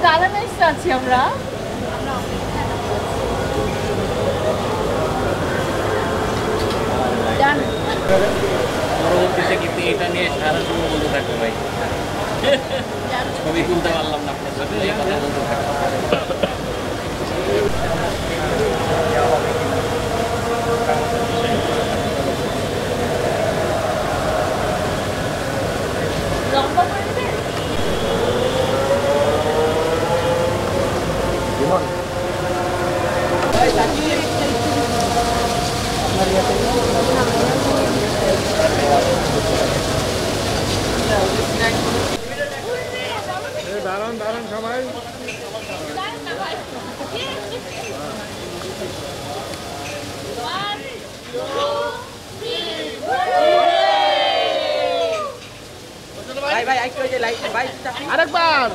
Garments আছি আমরা। পরবর্তীতে কিন্তু এটা নিয়ে সারা জীবন বলতে থাকবে ভাই। ছবি তুলতে পারলাম না আপনার সাথে, এই কথা বলতে থাকবে। দাঁড়ান দাঁড়ান সবাই। আরেকবার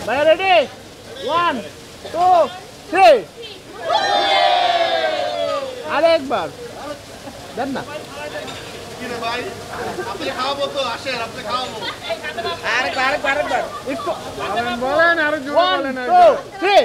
ভাই, রেডি 1 2 3 আরেকবার দেন না। ভাই আপনি খাওয়াবো তো, আসেন আপনি খাওয়াবো। আরেকবার একটু বলেন, আরো জোরে বলেন। 1 2 3